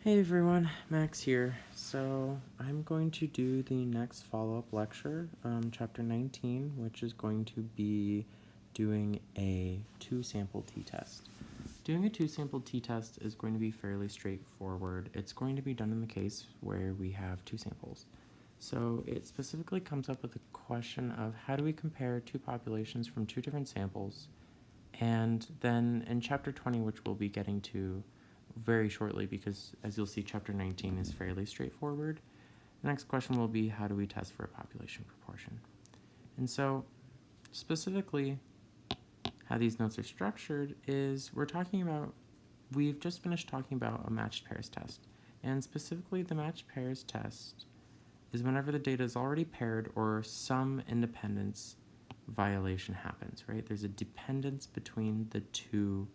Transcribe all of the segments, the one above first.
Hey everyone, Max here. So I'm going to do the next follow-up lecture, chapter 19, which is going to be doing a two-sample t-test. Doing a two-sample t-test is going to be fairly straightforward. It's going to be done in the case where we have two samples. So it specifically comes up with the question of how do we compare two populations from two different samples, and then in chapter 20, which we'll be getting to very shortly because as you'll see, chapter 19 is fairly straightforward. The next question will be how do we test for a population proportion? And so specifically how these notes are structured is we've just finished talking about a matched pairs test. And specifically the matched pairs test is whenever the data is already paired or some independence violation happens, right? There's a dependence between the two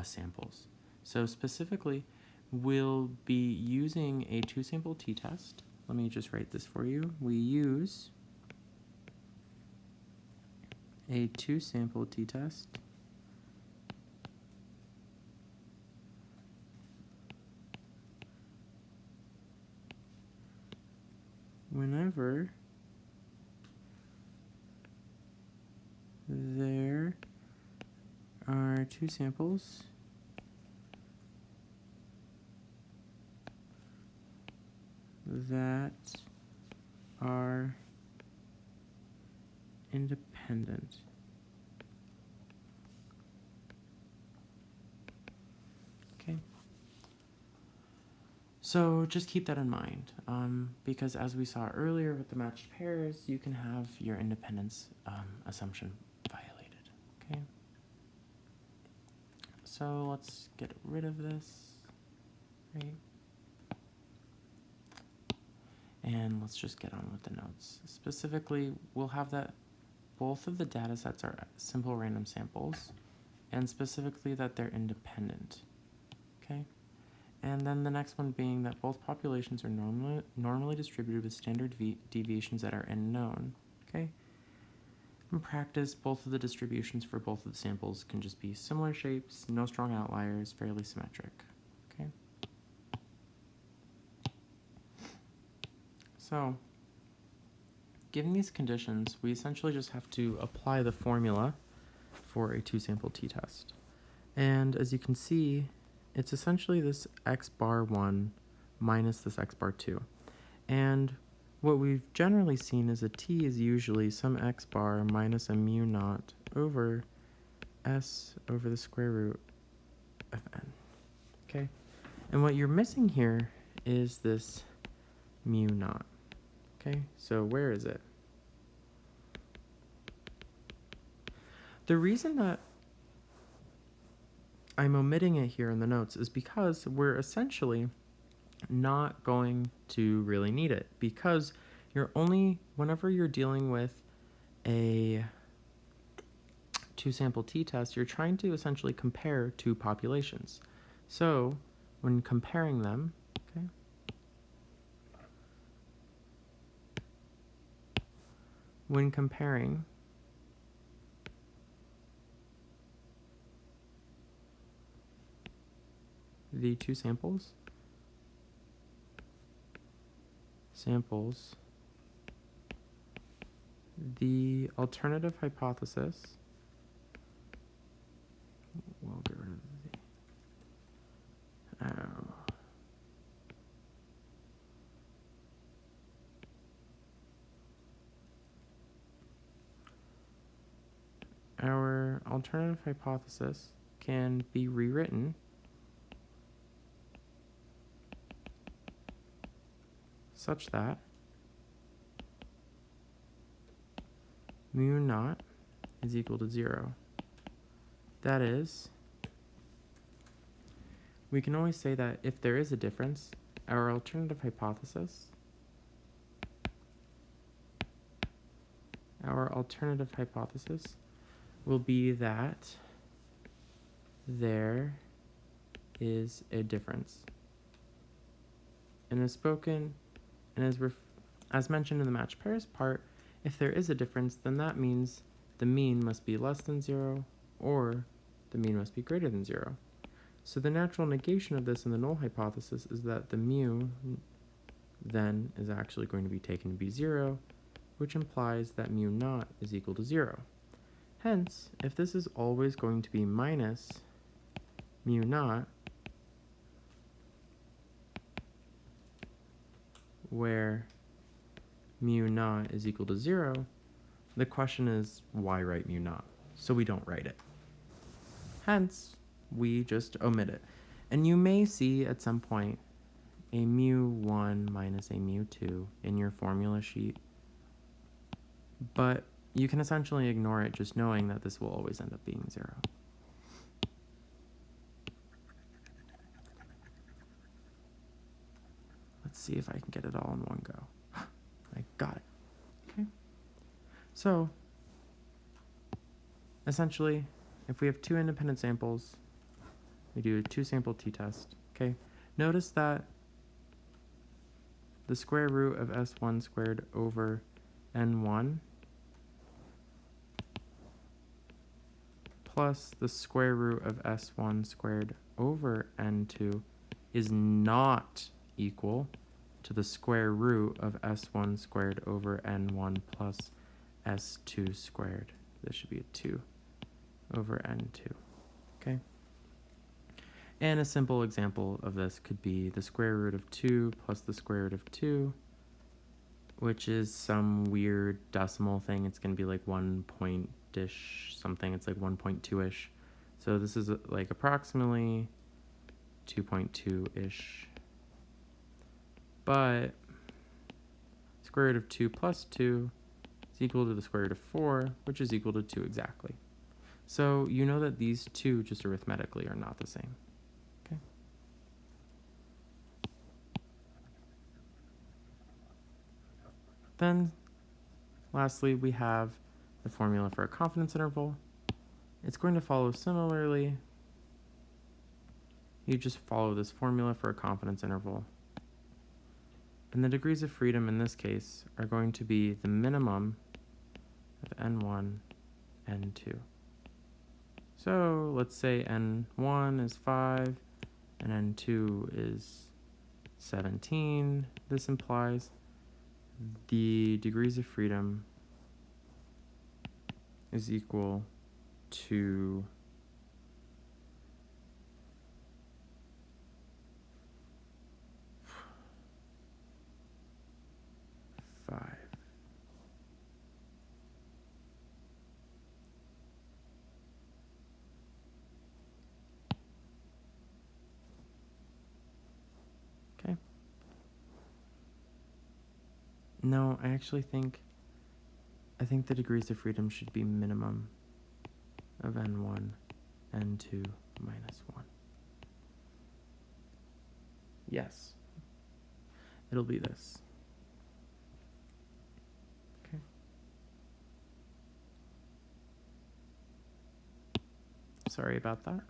samples. So specifically, we'll be using a two-sample t-test. Let me just write this for you. We use a two-sample t-test whenever there are two samples that are independent. Okay. So just keep that in mind, because as we saw earlier with the matched pairs, you can have your independence assumption violated. Okay. So let's get rid of this, right? And let's just get on with the notes. Specifically, we'll have that both of the data sets are simple random samples, and specifically that they're independent, okay? And then the next one being that both populations are normally distributed with standard deviations that are unknown, okay? In practice, both of the distributions for both of the samples can just be similar shapes, no strong outliers, fairly symmetric, okay? So, given these conditions, we essentially just have to apply the formula for a two-sample t-test. And as you can see, it's essentially this x bar 1 minus this x bar 2. And what we've generally seen is a t is usually some x bar minus a mu naught over s over the square root of n. Okay? And what you're missing here is this mu naught. Okay, so where is it? The reason that I'm omitting it here in the notes is because we're essentially not going to really need it, because whenever you're dealing with a two-sample t-test, you're trying to essentially compare two populations. So when comparing them, okay, when comparing the two samples, the alternative hypothesis, we'll get rid of the arrow. Our alternative hypothesis can be rewritten such that mu naught is equal to 0. That is, we can always say that if there is a difference, our alternative hypothesis will be that there is a difference. And as mentioned in the matched pairs part, if there is a difference, then that means the mean must be less than 0 or the mean must be greater than 0. So the natural negation of this in the null hypothesis is that the mu then is actually going to be taken to be 0, which implies that mu naught is equal to 0. Hence, if this is always going to be minus mu naught, where mu naught is equal to 0, the question is, why write mu naught? So we don't write it. Hence, we just omit it. And you may see at some point a mu1 minus a mu2 in your formula sheet, but you can essentially ignore it just knowing that this will always end up being 0. Let's see if I can get it all in one go. I got it. Okay. So, essentially, if we have two independent samples, we do a two-sample t-test. Okay. Notice that the square root of s1 squared over n1 plus the square root of s1 squared over n2 is not equal to the square root of s1 squared over n1 plus s2 squared. This should be a 2 over n2. Okay? And a simple example of this could be the square root of 2 plus the square root of 2, which is some weird decimal thing. It's going to be like 1 point-ish something. It's like 1.2-ish. So this is like approximately 2.2-ish. But square root of 2 plus 2 is equal to the square root of 4, which is equal to 2 exactly. So you know that these two just arithmetically are not the same. Okay. Then, lastly, we have the formula for a confidence interval. It's going to follow similarly. You just follow this formula for a confidence interval. And the degrees of freedom in this case are going to be the minimum of n1, n2. So let's say n1 is 5 and n2 is 17. This implies the degrees of freedom is equal to 5. Okay. No, I actually think the degrees of freedom should be minimum of n1, n2 minus 1. Yes. It'll be this. Okay. Sorry about that.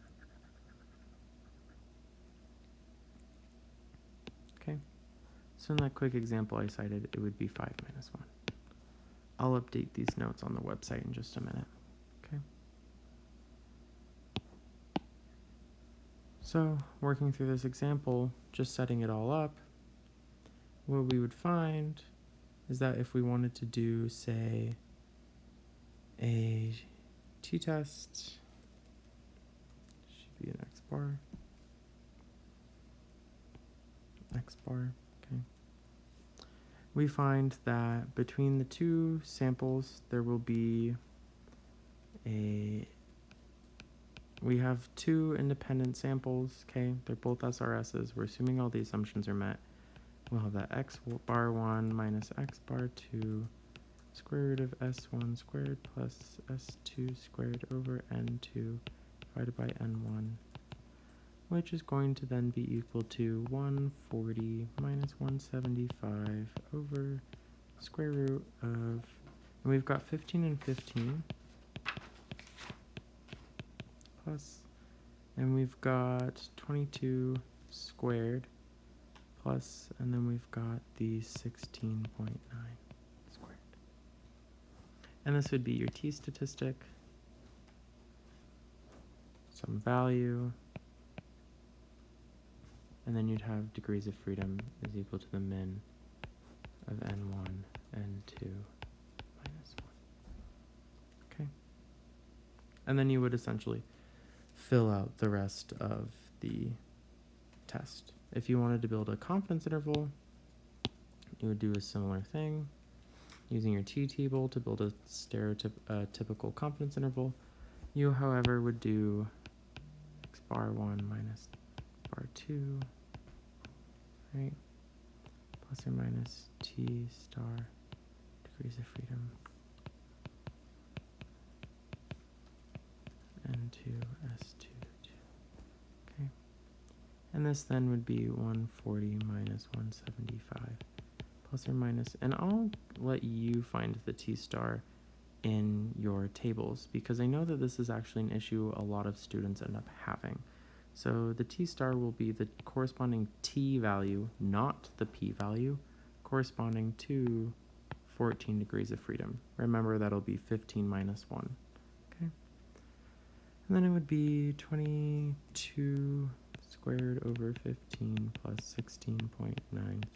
Okay. So in that quick example I cited, it would be 5 minus 1. I'll update these notes on the website in just a minute. Okay. So, working through this example, just setting it all up, what we would find is that if we wanted to do, say, a t-test, should be an x bar, okay. We find that between the two samples, there will be we have two independent samples, okay? They're both SRSs. We're assuming all the assumptions are met. We'll have that x bar 1 minus x bar 2 square root of s1 squared plus s2 squared over n2 divided by n1, which is going to then be equal to 140 minus 175 over square root of, and we've got 15 and 15, plus, and we've got 22 squared, plus, and then we've got the 16.9 squared. And this would be your t statistic, some value, And then you'd have degrees of freedom is equal to the min of n1, n2, minus 1. Okay. And then you would essentially fill out the rest of the test. If you wanted to build a confidence interval, you would do a similar thing, using your t-table to build a typical confidence interval. You, however, would do x bar 1 minus bar 2, right? Plus or minus t star degrees of freedom n2 s2, 2. Okay. And this then would be 140 minus 175 plus or minus, and I'll let you find the t star in your tables because I know that this is actually an issue a lot of students end up having. So the t star will be the corresponding t value, not the p value, corresponding to 14 degrees of freedom. Remember, that'll be 15 minus 1. Okay. And then it would be 22 squared over 15 plus 16.9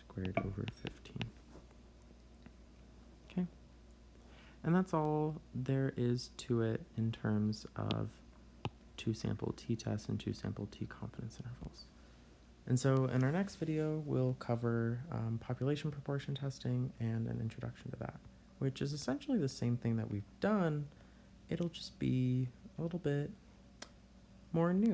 squared over 15. Okay. And that's all there is to it in terms of 2-sample t-tests and 2-sample t-confidence intervals. And so in our next video, we'll cover population proportion testing and an introduction to that, which is essentially the same thing that we've done. It'll just be a little bit more new.